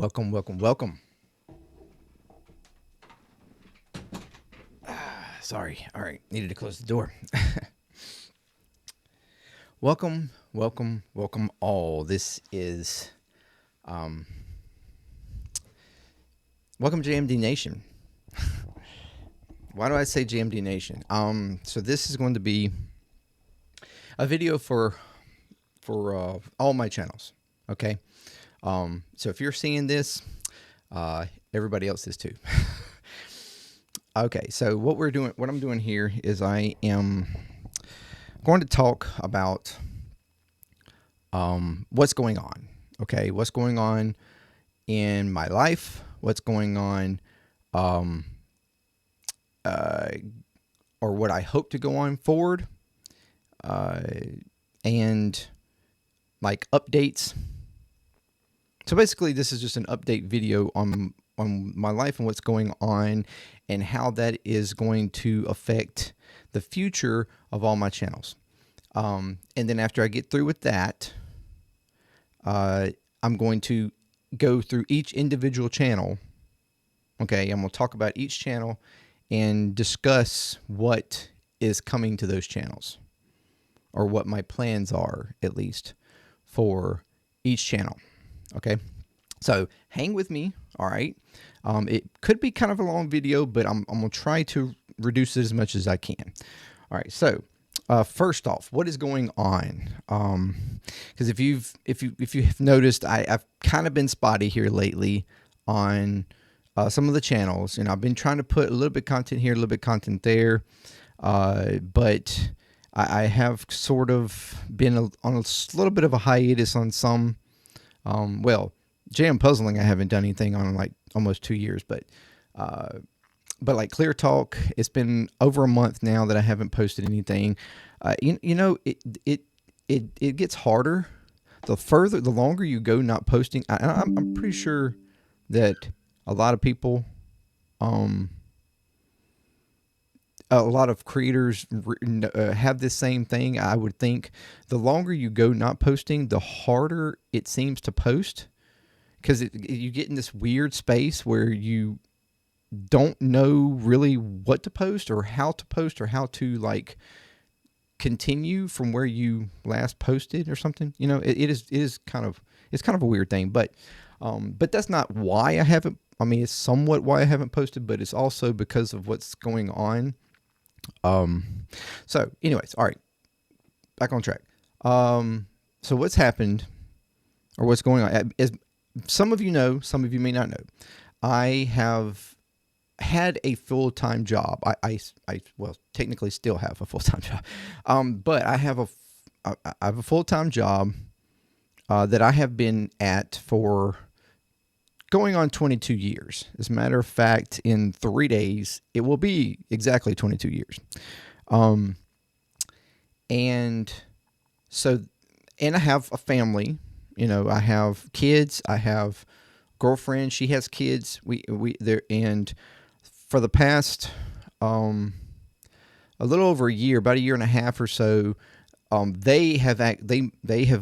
Welcome, welcome, welcome. Sorry. All right. Needed to close the door. Welcome, welcome, welcome all. This is, welcome JMD Nation. Why do I say JMD Nation? So this is going to be a video for all my channels. Okay. So if you're seeing this, everybody else is too. Okay, so what I'm doing here is I am going to talk about what's going on. Okay, what's going on in my life, what's going on, or what I hope to go on forward, and like updates. So basically, this is just an update video on my life and what's going on and how that is going to affect the future of all my channels. And then after I get through with that, I'm going to go through each individual channel. Okay, I'm going to talk about each channel and discuss what is coming to those channels, or what my plans are, at least, for each channel. Okay, so hang with me. All right. It could be kind of a long video, but I'm going to try to reduce it as much as I can. All right. So, first off, what is going on? Because if you've noticed, I've kind of been spotty here lately on some of the channels, and I've been trying to put a little bit of content here, a little bit of content there, but I have sort of been on a little bit of a hiatus on some. Well, JM Puzzling, I haven't done anything on in like almost 2 years, but like ClearTalk, it's been over a month now that I haven't posted anything. You know, it gets harder the longer you go not posting. I'm pretty sure that a lot of people, a lot of creators have this same thing. I would think the longer you go not posting, the harder it seems to post, because you get in this weird space where you don't know really what to post or how to like continue from where you last posted or something. You know, it's kind of a weird thing, but that's not why I haven't. I mean, it's somewhat why I haven't posted, but it's also because of what's going on. So anyways, all right, back on track. So what's happened, or what's going on, as some of you know, some of you may not know, I have had a full-time job. I well, technically still have a full-time job. But I have a full-time job, that I have been at for going on 22 years. As a matter of fact, in 3 days, it will be exactly 22 years. And so, and I have a family, you know, I have kids, I have girlfriend, she has kids, and for the past, a little over a year, about a year and a half or so, they have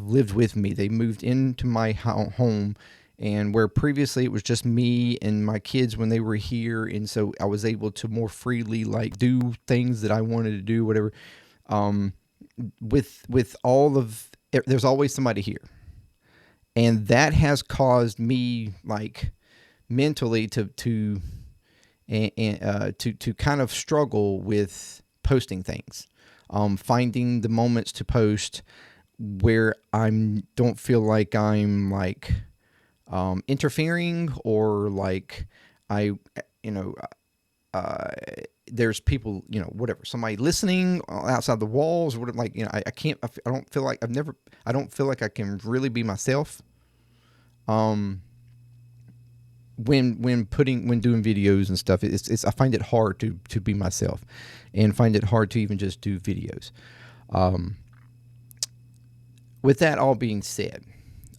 lived with me. They moved into my home, and where previously it was just me and my kids when they were here, and so I was able to more freely like do things that I wanted to do, whatever. With all of, there's always somebody here, and that has caused me like mentally to kind of struggle with posting things, finding the moments to post where I don't feel like I'm like interfering, or like there's people, you know, whatever, somebody listening outside the walls or whatever. Like, you know, I don't feel like I don't feel like I can really be myself. When doing videos and stuff, I find it hard to be myself, and find it hard to even just do videos. With that all being said,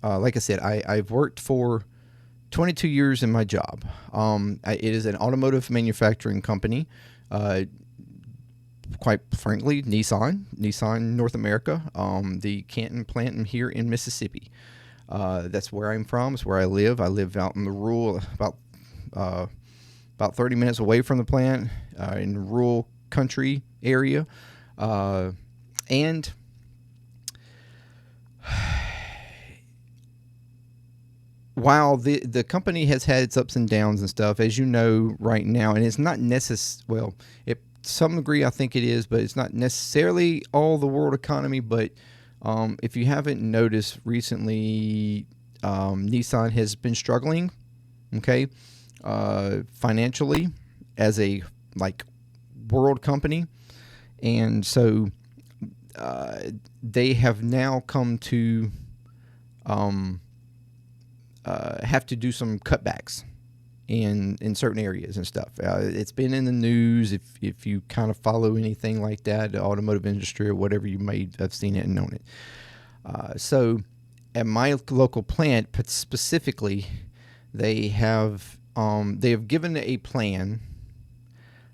like I said, I've worked for 22 years in my job. It is an automotive manufacturing company. Quite frankly, Nissan North America, the Canton plant here in Mississippi. That's where I'm from. It's where I live. I live out in the rural, about 30 minutes away from the plant, in the rural country area. And while the company has had its ups and downs and stuff, as you know right now, and it's not well, to some degree I think it is, but it's not necessarily all the world economy. But if you haven't noticed recently, Nissan has been struggling, okay, financially as a world company, and so they have now come to have to do some cutbacks in certain areas and stuff. It's been in the news if you kind of follow anything like that, the automotive industry or whatever, you may have seen it and known it. So at my local plant specifically, they have given a plan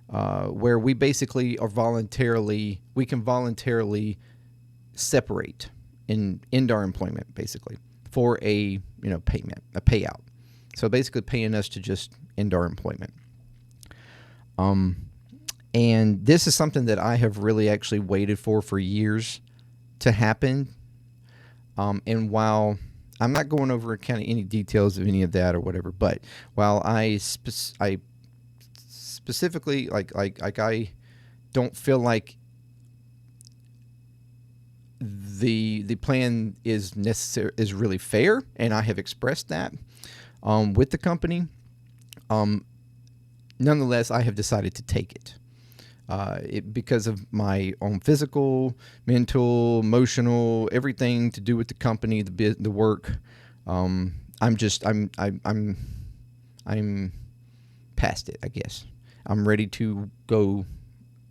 where we basically we can voluntarily separate in our employment, basically, for a payout. So basically paying us to just end our employment. And this is something that I have really actually waited for years to happen. And while I'm not going over kind of any details of any of that or whatever, but while I specifically I don't feel like the plan is really fair, and I have expressed that with the company. Nonetheless, I have decided to take it. Because of my own physical, mental, emotional, everything to do with the company, the work. I'm past it, I guess. I'm ready to go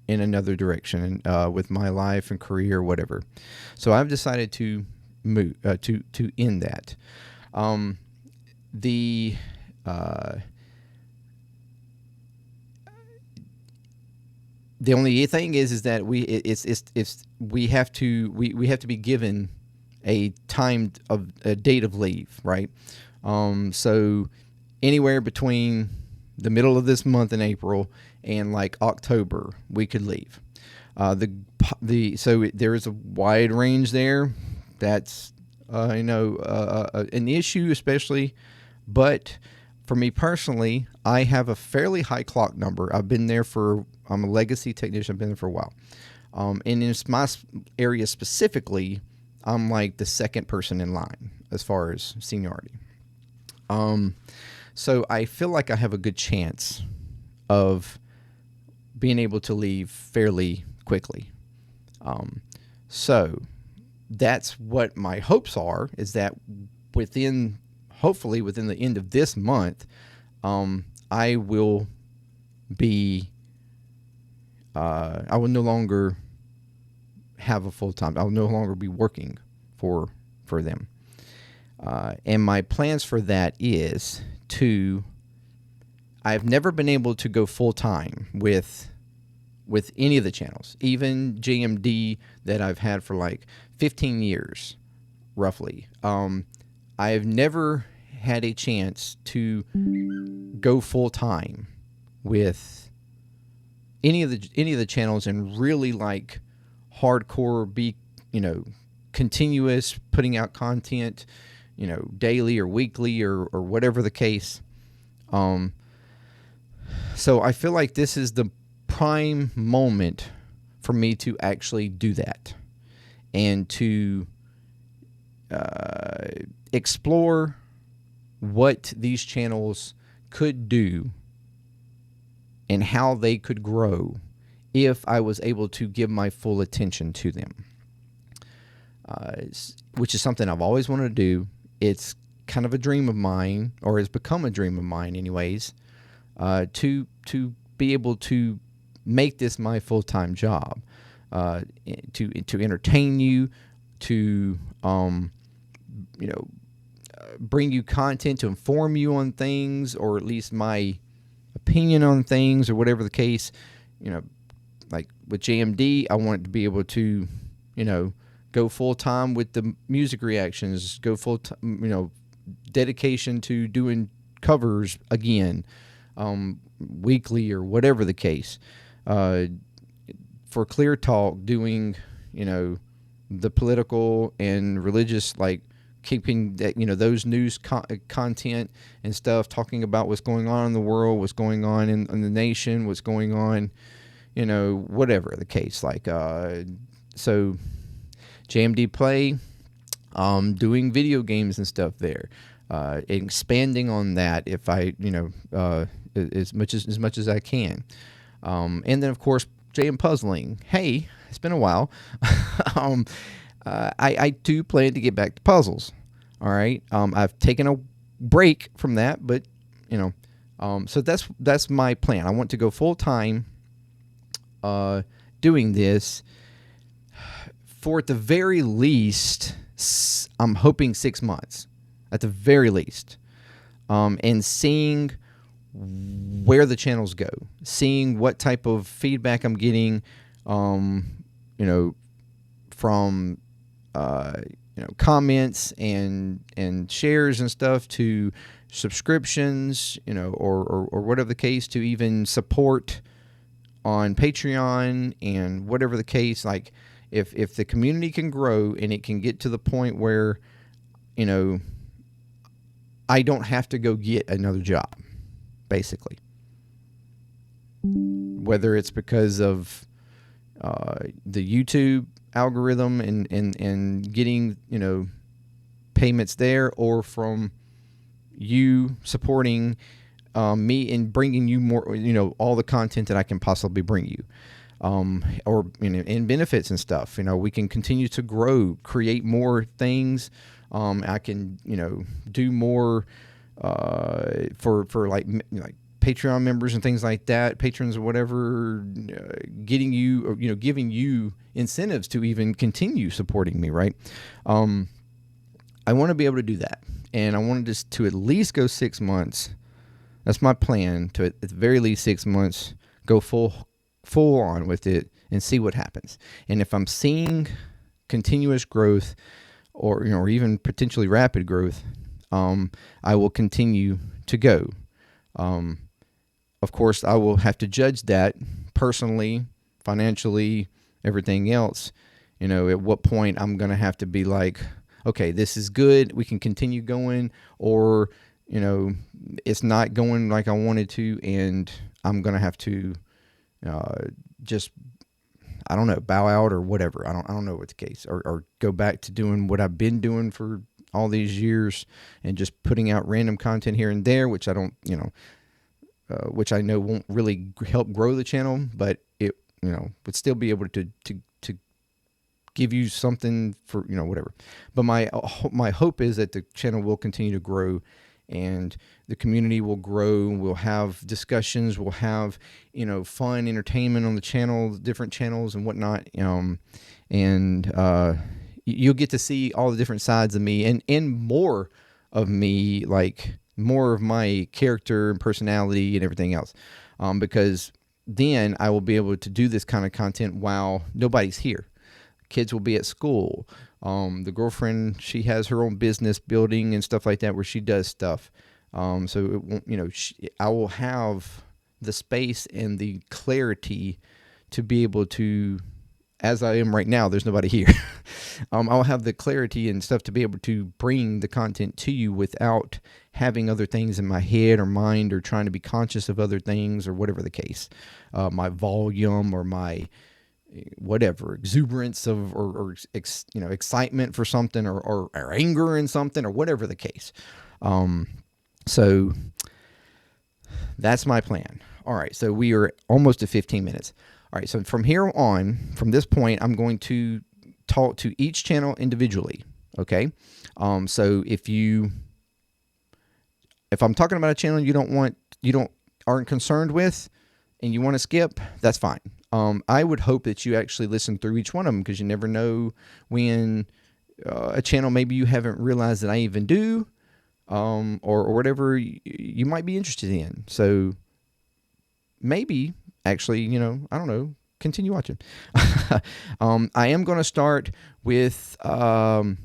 in another direction with my life and career, whatever. So I've decided to move to end that. The only thing is that we have to be given a date of leave, right? So anywhere between the middle of this month in April and October, we could leave. So there is a wide range there. That's an issue, especially, but for me personally, I have a fairly high clock number. I'm a legacy technician. I've been there for a while. And in my area specifically, I'm like the second person in line as far as seniority. So I feel like I have a good chance of being able to leave fairly quickly. So that's what my hopes are, is that hopefully within the end of this month, I will no longer have a full-time. I'll no longer be working for them. And my plans for that is I've never been able to go full-time with any of the channels, even JMD that I've had for 15 years, roughly. I've never had a chance to go full-time with any of the channels and really hardcore be continuous, putting out content daily or weekly or whatever the case. So I feel like this is the prime moment for me to actually do that and to explore what these channels could do and how they could grow if I was able to give my full attention to them, which is something I've always wanted to do. It's kind of a dream of mine, or has become a dream of mine anyways, to be able to make this my full-time job, to entertain you, to bring you content, to inform you on things, or at least my opinion on things, or whatever the case. Like with JMD, I want it to be able to go full time with the music reactions, go full time, dedication to doing covers again, weekly or whatever the case. For ClearTalk, doing, the political and religious, like keeping that, those news content and stuff, talking about what's going on in the world, what's going on in the nation, what's going on, whatever the case. Like, so JMDPLAY, doing video games and stuff there, expanding on that if I, as much as I can. And then of course, JM Puzzling. Hey, it's been a while. I do plan to get back to puzzles. All right. I've taken a break from that, but so that's my plan. I want to go full time, doing this for, at the very least, I'm hoping 6 months, at the very least, and seeing where the channels go, seeing what type of feedback I'm getting, from comments and shares and stuff, to subscriptions, or whatever the case, to even support on Patreon and whatever the case. Like, if the community can grow and it can get to the point where, I don't have to go get another job, basically. Whether it's because of the YouTube algorithm and getting, payments there, or from you supporting me and bringing you more, all the content that I can possibly bring you, or and benefits and stuff. We can continue to grow, create more things. I can, do more for like Patreon members and things like that, patrons or whatever, getting you, or, giving you incentives to even continue supporting me, right? I want to be able to do that, and I wanted to at least go 6 months. That's my plan, to at the very least 6 months, go full on with it and see what happens. And if I'm seeing continuous growth, or even potentially rapid growth, I will continue to go. Of course, I will have to judge that personally, financially, everything else. At what point I'm going to have to be like, okay, this is good, we can continue going, or, it's not going like I wanted to, and I'm going to have to just, I don't know, bow out or whatever. I don't know what's the case, or go back to doing what I've been doing for all these years and just putting out random content here and there, which I don't, which I know won't really help grow the channel, but it, would still be able to give you something for, whatever. But my hope is that the channel will continue to grow, and the community will grow. We'll have discussions. We'll have, fun entertainment on the channel, different channels and whatnot. And you'll get to see all the different sides of me, and more of me, like more of my character and personality and everything else. Because then I will be able to do this kind of content while nobody's here. Kids will be at school. The girlfriend, she has her own business building and stuff like that where she does stuff. So it won't, I will have the space and the clarity to be able to, as I am right now, there's nobody here. I'll have the clarity and stuff to be able to bring the content to you without having other things in my head or mind, or trying to be conscious of other things, or whatever the case. My volume, or my whatever exuberance of, or excitement for something, or anger in something, or whatever the case. So that's my plan. All right, so we are almost at 15 minutes. All right, so from here on, from this point, I'm going to talk to each channel individually. Okay, so if I'm talking about a channel you aren't concerned with, and you want to skip, that's fine. I would hope that you actually listen through each one of them, because you never know when a channel maybe you haven't realized that I even do, or whatever you might be interested in. So maybe actually, I don't know, continue watching. I am going to start with JM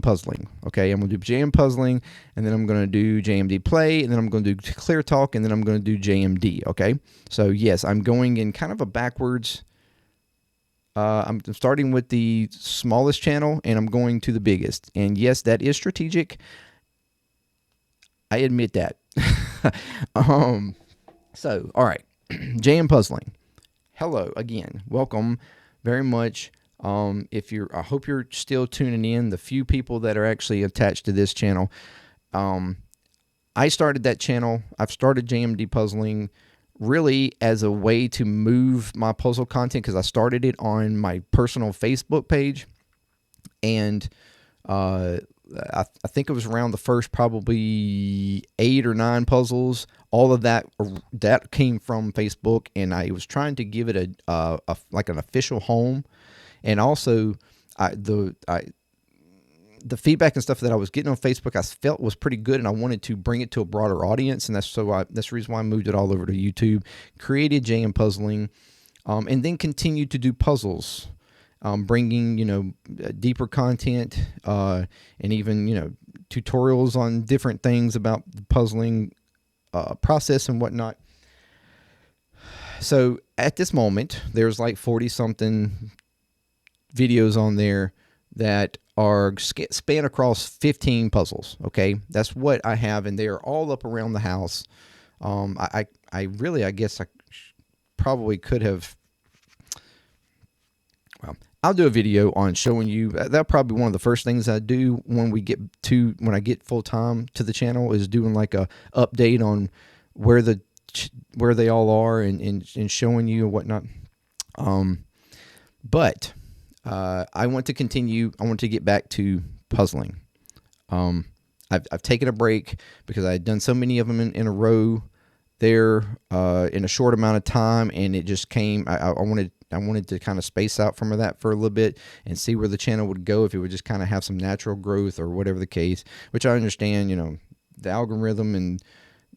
puzzling. Okay, I'm going to do JM puzzling, and then I'm going to do JMD play, and then I'm going to do ClearTalk, and then I'm going to do JMD. Okay, so yes, I'm going in kind of a backwards. I'm starting with the smallest channel, and I'm going to the biggest. And yes, that is strategic. I admit that. So, all right, JM puzzling. Hello again. Welcome very much. I hope you're still tuning in. The few people that are actually attached to this channel. I started that channel. I've started JMD puzzling really as a way to move my puzzle content, because I started it on my personal Facebook page, and I think it was around the first probably 8 or 9 puzzles. All of that came from Facebook, and I was trying to give it like an official home, and also the feedback and stuff that I was getting on Facebook, I felt was pretty good, and I wanted to bring it to a broader audience, and that's the reason why I moved it all over to YouTube, created JM Puzzling, and then continued to do puzzles, bringing deeper content, and even tutorials on different things about the puzzling process and whatnot. So at this moment, there's like 40 something videos on there that are span across 15 puzzles. Okay, that's what I have, and they are all up around the house. I guess I probably could have. Well, I'll do a video on showing you. That'll probably be one of the first things I do when I get full time to the channel, is doing like a update on where they all are, and showing you and whatnot. But I want to continue. I want to get back to puzzling. I've taken a break because I had done so many of them in a row there in a short amount of time, and it just came. I wanted to kind of space out from that for a little bit and see where the channel would go, if it would just kind of have some natural growth or whatever the case. Which I understand, the algorithm, and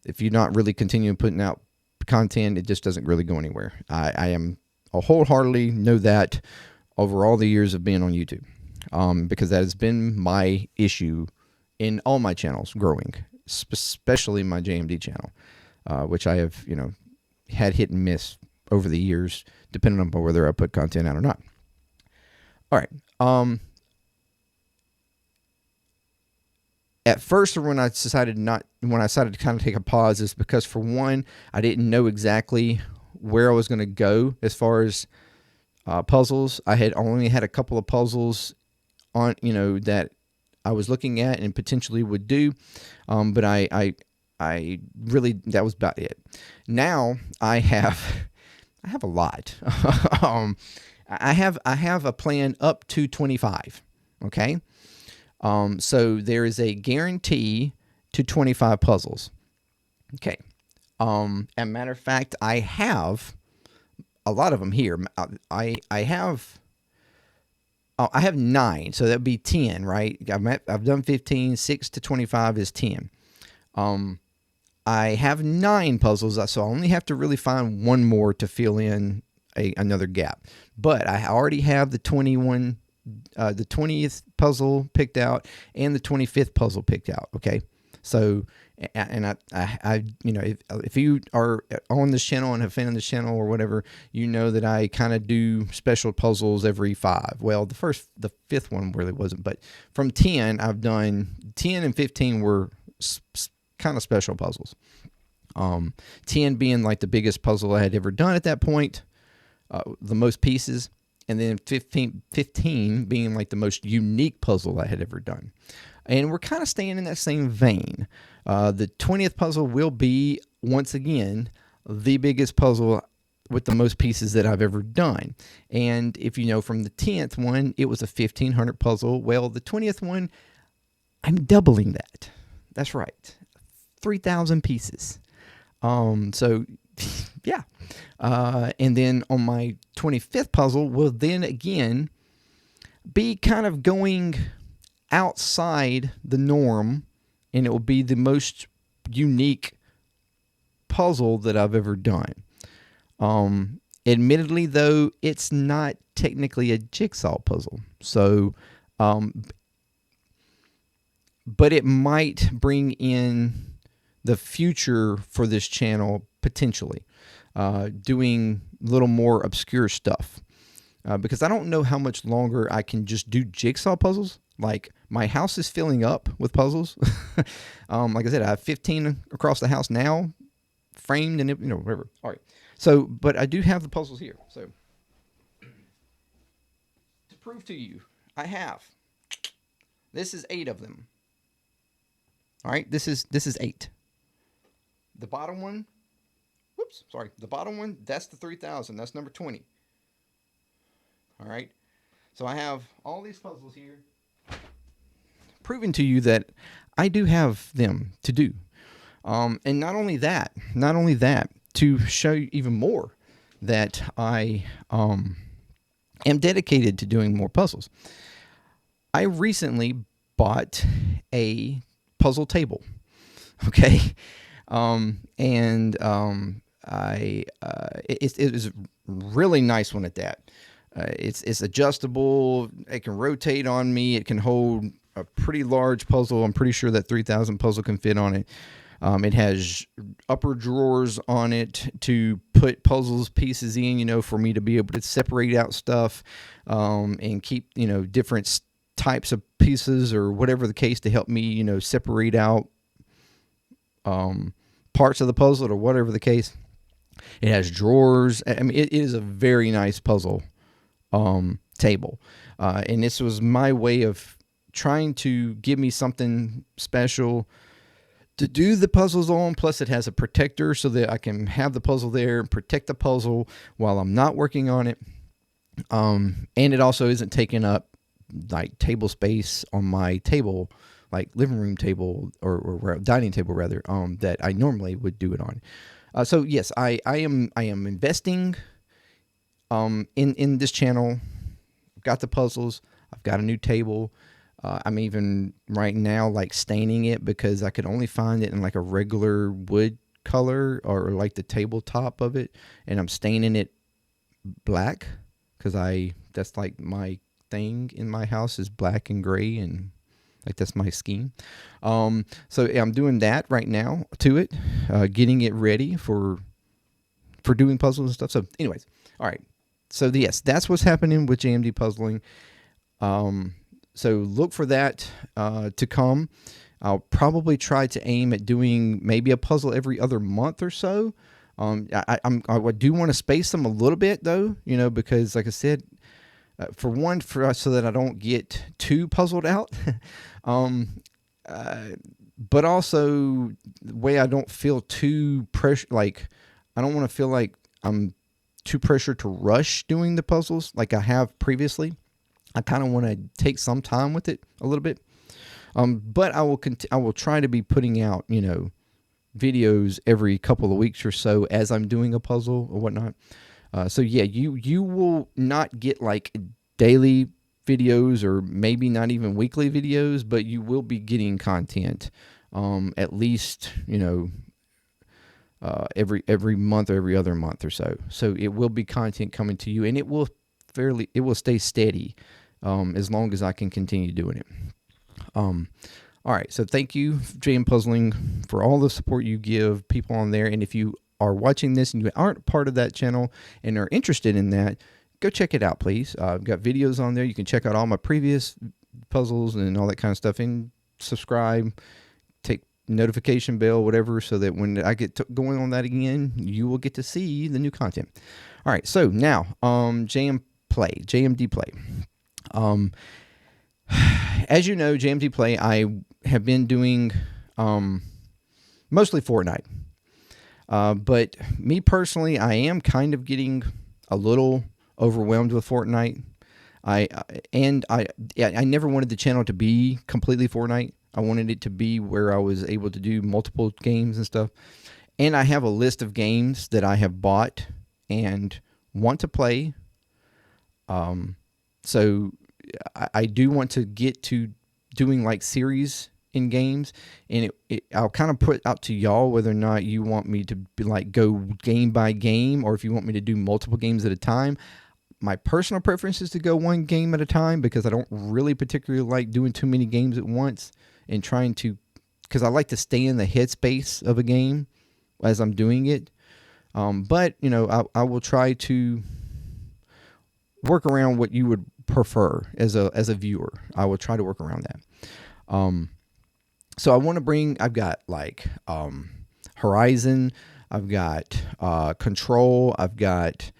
if you're not really continuing putting out content, it just doesn't really go anywhere. I am wholeheartedly know that over all the years of being on YouTube, because that has been my issue in all my channels growing, especially my JMD channel, which I have, had hit and miss over the years, depending on whether I put content out or not. All right. At first, when I decided to kind of take a pause, is because, for one, I didn't know exactly where I was going to go as far as puzzles. I had only had a couple of puzzles on, that I was looking at and potentially would do, but I really, that was about it. Now I have a lot. I have a plan up to 25. Okay. So there is a guarantee to 25 puzzles. Okay. As a matter of fact, I have a lot of them here. I have 9, so that'd be 10, right? I've done 15. 6 to 25 is 10. I have 9 puzzles, so I only have to really find one more to fill in another gap. But I already have the 20th puzzle picked out and the 25th puzzle picked out. Okay, so, and I if you are on this channel and have been on this channel or whatever, that I kind of do special puzzles every 5. Well, the 5th one really wasn't, but from 10, I've done 10 and 15 were kind of special puzzles. 10 being like the biggest puzzle I had ever done at that point, the most pieces, and then 15 being like the most unique puzzle I had ever done. And we're kind of staying in that same vein. The 20th puzzle will be, once again, the biggest puzzle with the most pieces that I've ever done. And if you know, from the 10th one, it was a 1,500 puzzle. Well, the 20th one, I'm doubling that. That's right. 3,000 pieces. So, yeah. And then on my 25th puzzle will then again be kind of going outside the norm, and it will be the most unique puzzle that I've ever done. Admittedly, though, it's not technically a jigsaw puzzle. So, but it might bring in the future for this channel potentially, doing a little more obscure stuff. Because I don't know how much longer I can just do jigsaw puzzles. Like, my house is filling up with puzzles. Like I said, I have 15 across the house now, framed and, whatever. All right. So, but I do have the puzzles here. So, to prove to you, I have. This is 8 of them. All right. This is 8. The bottom one, the bottom one, that's the 3000. That's number 20. All right. So I have all these puzzles here, proving to you that I do have them to do. And not only that, to show you even more that I am dedicated to doing more puzzles. I recently bought a puzzle table. Okay. It was a really nice one at that. It's adjustable. It can rotate on me. It can hold a pretty large puzzle. I'm pretty sure that 3000 puzzle can fit on it. It has upper drawers on it to put puzzles pieces in, for me to be able to separate out stuff, and keep, different types of pieces or whatever the case to help me, separate out, parts of the puzzle or whatever the case. It has drawers. I mean, it is a very nice puzzle table. And this was my way of trying to give me something special to do the puzzles on. Plus it has a protector so that I can have the puzzle there and protect the puzzle while I'm not working on it. And it also isn't taking up like table space on my table, like living room table or dining table rather, that I normally would do it on. So yes, I am investing in this channel. I've got the puzzles. I've got a new table. I'm even right now like staining it because I could only find it in like a regular wood color or like the tabletop of it, and I'm staining it black because that's like my thing in my house is black and gray, and like that's my scheme. So I'm doing that right now to it, getting it ready for doing puzzles and stuff. So anyways, all right. So yes, that's what's happening with JMD puzzling. So look for that to come. I'll probably try to aim at doing maybe a puzzle every other month or so. I do want to space them a little bit though, because like I said, for us so that I don't get too puzzled out. But also the way I don't feel too pressure, like I don't want to feel like I'm too pressured to rush doing the puzzles like I have previously. I kind of want to take some time with it a little bit. But I will try to be putting out, videos every couple of weeks or so as I'm doing a puzzle or whatnot. So yeah, you will not get like daily videos or maybe not even weekly videos, but you will be getting content, at least, every month or every other month or so. So it will be content coming to you, and it will stay steady, as long as I can continue doing it. All right. So thank you, JM Puzzling, for all the support you give people on there. And if you are watching this and you aren't part of that channel and are interested in that, go check it out, please. I've got videos on there. You can check out all my previous puzzles and all that kind of stuff, and subscribe, take notification bell, whatever, so that when I get going on that again, you will get to see the new content. All right. So now, JMD Play. As you know, JMD Play, I have been doing mostly Fortnite. But me personally, I am kind of getting a little overwhelmed with Fortnite. I never wanted the channel to be completely Fortnite. I wanted it to be where I was able to do multiple games and stuff. And I have a list of games that I have bought and want to play. So I do want to get to doing like series in games, and I'll kind of put out to y'all whether or not you want me to be like go game by game, or if you want me to do multiple games at a time. My personal preference is to go one game at a time, because I don't really particularly like doing too many games at once and trying to, because I like to stay in the headspace of a game as I'm doing it. But you know, I will try to work around what you would prefer as a viewer. I will try to work around that. So I want to bring, I've got like Horizon, I've got Control, I've got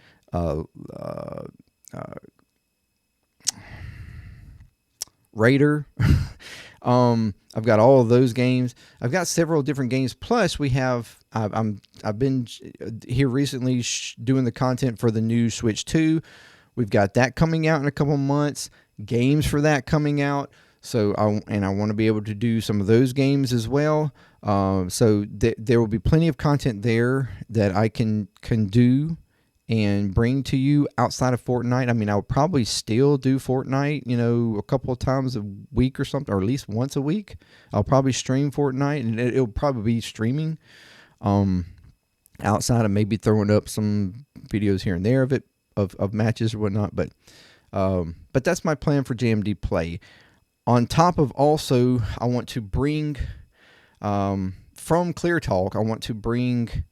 Raider. I've got all of those games. I've got several different games. Plus, I've been here recently doing the content for the new Switch 2. We've got that coming out in a couple months. Games for that coming out. So I want to be able to do some of those games as well. So there will be plenty of content there that I can do and bring to you outside of Fortnite. I mean, I'll probably still do Fortnite, you know, a couple of times a week or something, or at least once a week. I'll probably stream Fortnite, and it'll probably be streaming outside of maybe throwing up some videos here and there of it, of matches or whatnot. But that's my plan for JMD Play. On top of also, I want to bring from ClearTalk, I want to bring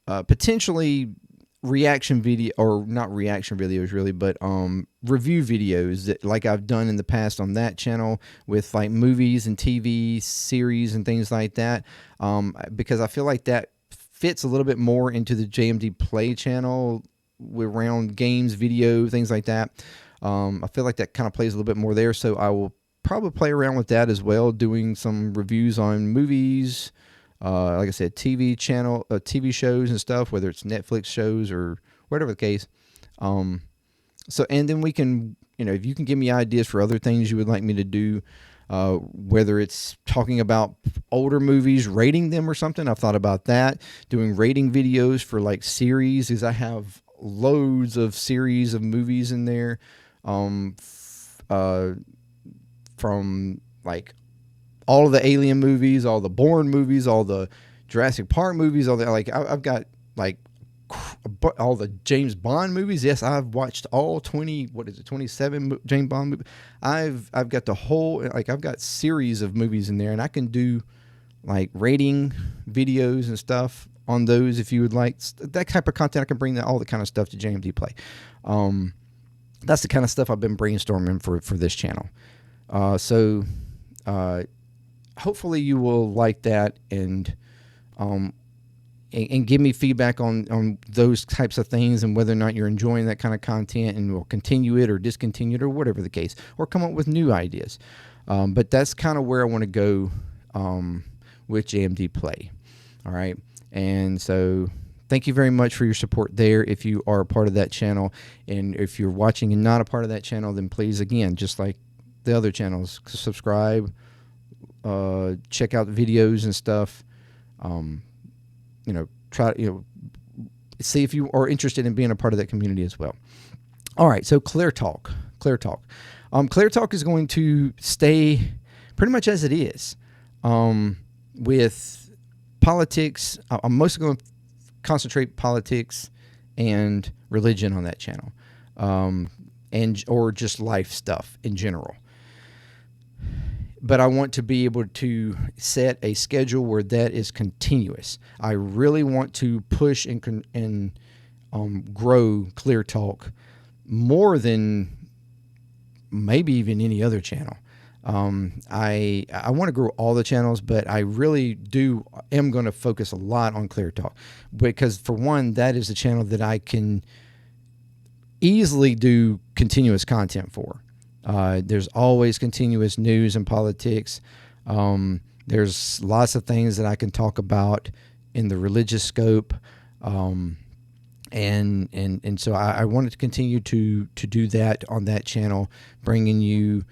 potentially reaction video, or not reaction videos really, but review videos that like I've done in the past on that channel with like movies and TV series and things like that, because I feel like that fits a little bit more into the JMD Play channel around games, video, things like that. I feel like that kind of plays a little bit more there, so I will probably play around with that as well, doing some reviews on movies, like I said, TV shows and stuff, whether it's Netflix shows or whatever the case. So, and then we can, you know, if you can give me ideas for other things you would like me to do, whether it's talking about older movies, rating them or something. I've thought about that, doing rating videos for like series, because I have loads of series of movies in there, from like all of the Alien movies, all the Bourne movies, all the Jurassic Park movies, all that. Like I've got like all the James Bond movies. Yes, I've watched all 27 James Bond movies. I've got the whole, like I've got series of movies in there, and I can do like rating videos and stuff on those if you would like that type of content. I can bring all the kind of stuff to JMD Play. That's the kind of stuff I've been brainstorming for this channel. So hopefully you will like that, and give me feedback on those types of things, and whether or not you're enjoying that kind of content, and we'll continue it or discontinue it or whatever the case, or come up with new ideas. But that's kind of where I want to go with JMD Play. All right. And so thank you very much for your support there. If you are a part of that channel, and if you're watching and not a part of that channel, then please, again, just like the other channels, subscribe, check out the videos and stuff. You know, try, you know, see if you are interested in being a part of that community as well. All right, so ClearTalk. ClearTalk is going to stay pretty much as it is. With politics, I'm mostly going to concentrate politics and religion on that channel, or just life stuff in general. But I want to be able to set a schedule where that is continuous. I really want to push and grow ClearTalk more than maybe even any other channel. I want to grow all the channels, but I really am going to focus a lot on ClearTalk, because for one, that is a channel that I can easily do continuous content for. There's always continuous news and politics. There's lots of things that I can talk about in the religious scope. And so I wanted to continue to do that on that channel, bringing you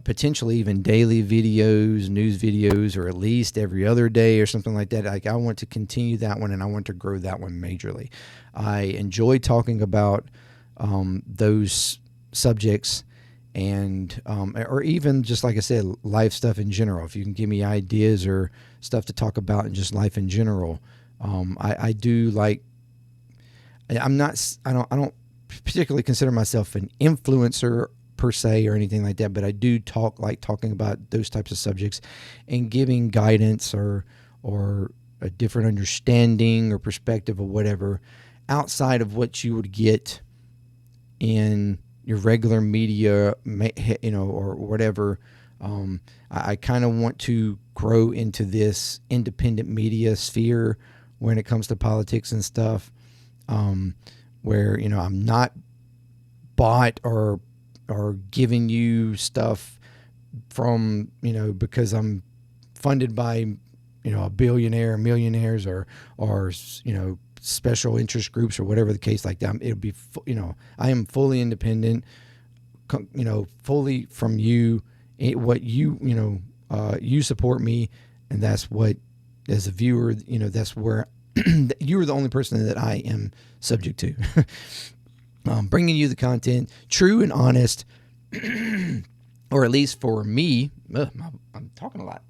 potentially even daily videos, news videos, or at least every other day or something like that. Like, I want to continue that one, and I want to grow that one majorly. I enjoy talking about those subjects, and or even just like I said, life stuff in general. If you can give me ideas or stuff to talk about and just life in general, I do like. I don't particularly consider myself an influencer per se or anything like that, but I do like talking about those types of subjects and giving guidance or a different understanding or perspective or whatever outside of what you would get in your regular media, or whatever. I kind of want to grow into this independent media sphere when it comes to politics and stuff, where I'm not bought or giving you stuff from because I'm funded by a billionaire, millionaires, or special interest groups or whatever the case like that. It'll be I am fully independent, fully from you. What you you support me, and that's what, as a viewer, that's where you are the only person that I am subject to. Bringing you the content, true and honest, or at least for me. I'm talking a lot.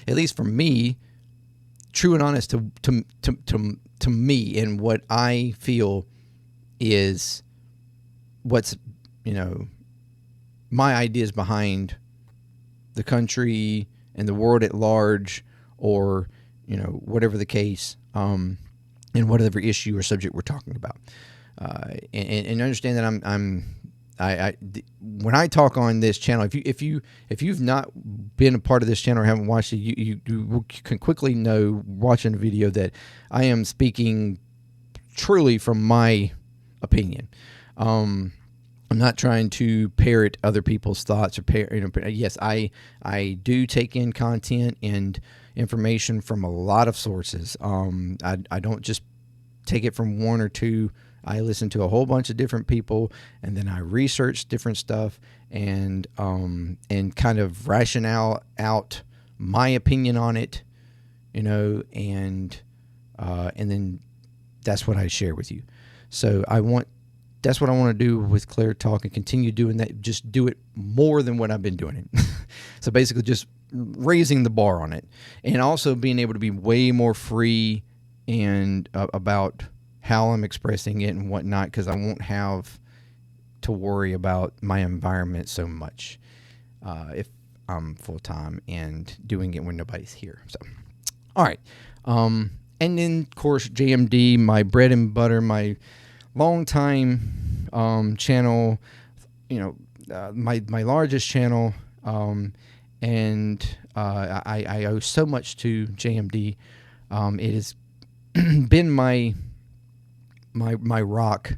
At least for me, true and honest to me, and what I feel is what's my ideas behind the country and the world at large, or whatever the case, and whatever issue or subject we're talking about, and understand that when I talk on this channel, if you've not been a part of this channel or haven't watched it, you can quickly know watching the video that I am speaking truly from my opinion. I'm not trying to parrot other people's thoughts or yes, I do take in content and information from a lot of sources. I don't just take it from one or two. I listen to a whole bunch of different people, and then I research different stuff and kind of rationale out my opinion on it, and then that's what I share with you. So that's what I want to do with ClearTalk, and continue doing that. Just do it more than what I've been doing it. So basically just raising the bar on it, and also being able to be way more free and about how I'm expressing it and whatnot, because I won't have to worry about my environment so much if I'm full-time and doing it when nobody's here. So, all right. And then, of course, JMD, my bread and butter, my long-time channel, my largest channel, and I owe so much to JMD. It has been my rock,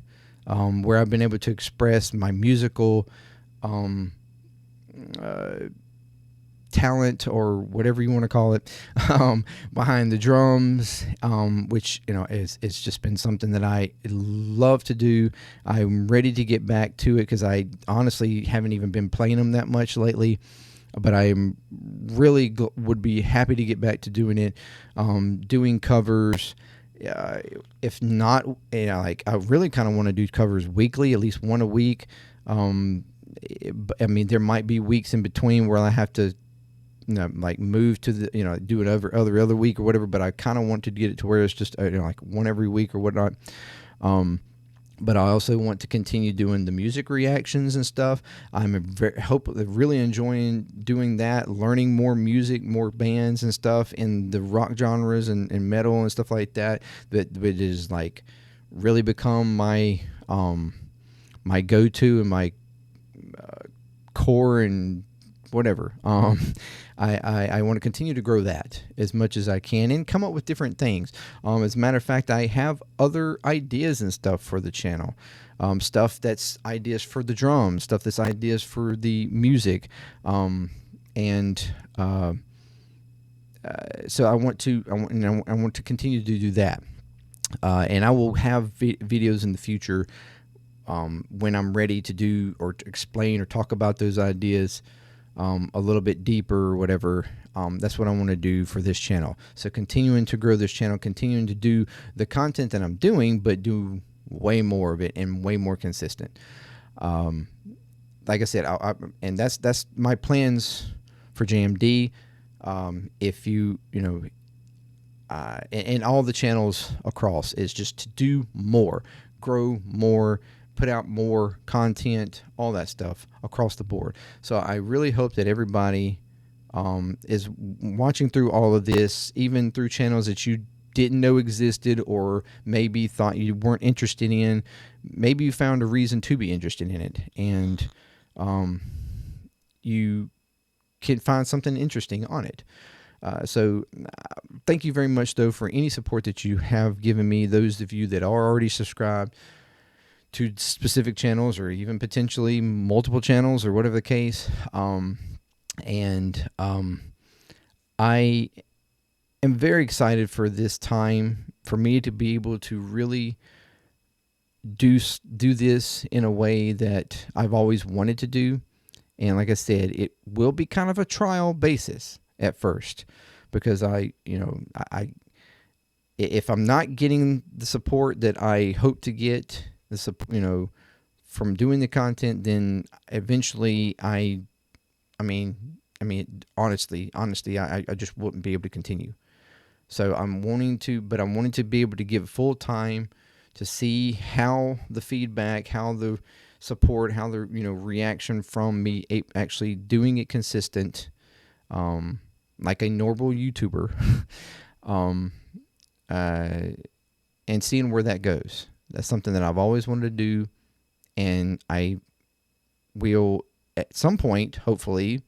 where I've been able to express my musical talent, or whatever you want to call it, behind the drums, which it's just been something that I love to do. I'm ready to get back to it, because I honestly haven't even been playing them that much lately, but I really would be happy to get back to doing it, doing covers. If not, like, I really kind of want to do covers weekly, at least one a week. I mean, there might be weeks in between where I have to, like, move to the, do it other week or whatever. But I kind of want to get it to where it's just like one every week or whatnot. But I also want to continue doing the music reactions and stuff. I'm really enjoying doing that, learning more music, more bands and stuff in the rock genres and metal and stuff like that. That is like really become my my go-to and my core and whatever. I want to continue to grow that as much as I can and come up with different things. As a matter of fact, I have other ideas and stuff for the channel. Stuff that's ideas for the drums, stuff that's ideas for the music. So I want to continue to do that. And I will have videos in the future when I'm ready to do or to explain or talk about those ideas a little bit deeper or whatever. That's what I want to do for this channel. So continuing to grow this channel, continuing to do the content that I'm doing, but do way more of it and way more consistent. Like I said, and that's my plans for JMD. If and all the channels across is just to do more, grow more, put out more content, all that stuff across the board. So I really hope that everybody is watching through all of this, even through channels that you didn't know existed or maybe thought you weren't interested in. Maybe you found a reason to be interested in it, and you can find something interesting on it. So thank you very much, though, for any support that you have given me. Those of you that are already subscribed to specific channels or even potentially multiple channels or whatever the case. I am very excited for this time for me to be able to really do this in a way that I've always wanted to do. And like I said, it will be kind of a trial basis at first, because if I'm not getting the support that I hope to get, from doing the content, then eventually honestly, I just wouldn't be able to continue. So I'm wanting to be able to give full time to see how the feedback, how the support, how the reaction from me actually doing it consistent, like a normal YouTuber, and seeing where that goes. That's something that I've always wanted to do, and I will at some point, hopefully,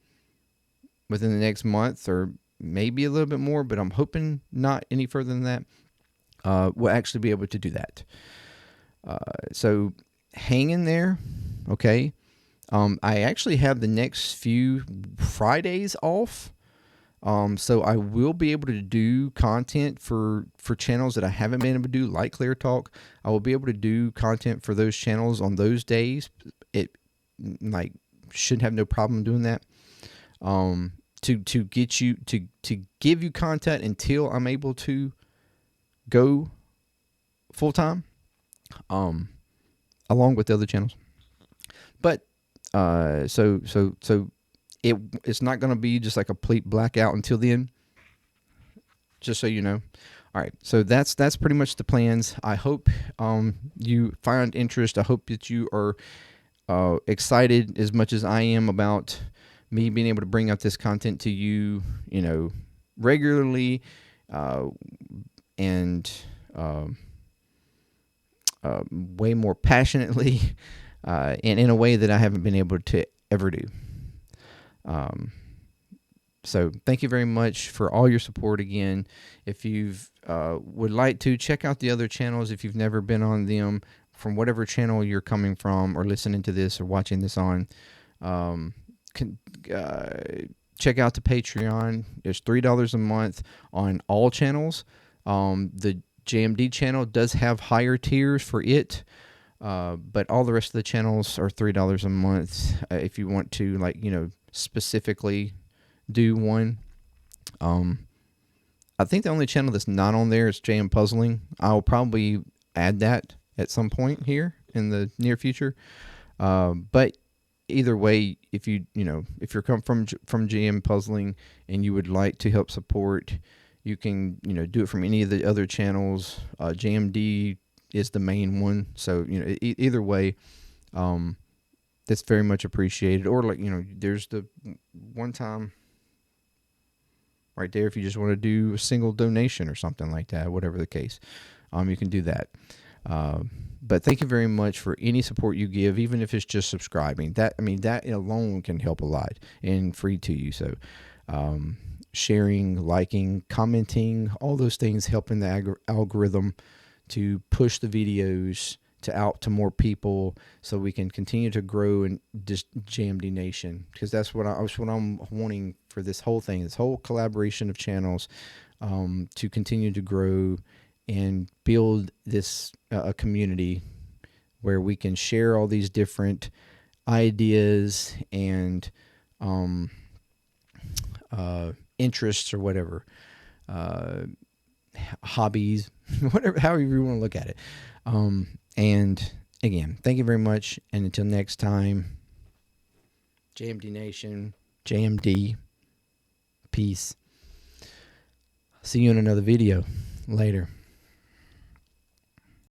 within the next month or maybe a little bit more, but I'm hoping not any further than that, we'll actually be able to do that. So hang in there, okay? I actually have the next few Fridays off, so I will be able to do content for channels that I haven't been able to do, like ClearTalk. I will be able to do content for those channels on those days. It should have no problem doing that. To get you to give you content until I'm able to go full time, along with the other channels. But so it's not going to be just like a complete blackout until then. Just so you know. All right, so that's pretty much the plans. I hope you find interest. I hope that you are excited as much as I am about me being able to bring out this content to you, regularly, and way more passionately, and in a way that I haven't been able to ever do. So thank you very much for all your support again. If you would like to check out the other channels, if you've never been on them, from whatever channel you're coming from or listening to this or watching this on, check out the Patreon. It's $3 a month on all channels. The JMD channel does have higher tiers for it, but all the rest of the channels are $3 a month. If you want to specifically do one. I think the only channel that's not on there is JM Puzzling. I'll probably add that at some point here in the near future. But either way, if you're come from JM Puzzling and you would like to help support, you can do it from any of the other channels. JMD is the main one, so either way, that's very much appreciated. Or there's the one time right there, if you just want to do a single donation or something like that, whatever the case, you can do that. But thank you very much for any support you give, even if it's just subscribing. That alone can help a lot and free to you. So sharing, liking, commenting, all those things helping the algorithm to push the videos out to more people, so we can continue to grow in this JMD Nation, because that's what I'm wanting for this whole thing, this whole collaboration of channels, to continue to grow and build this a community where we can share all these different ideas and interests or whatever. hobbies, whatever, however you want to look at it. And again, thank you very much. And until next time, JMD Nation, JMD, peace. See you in another video later.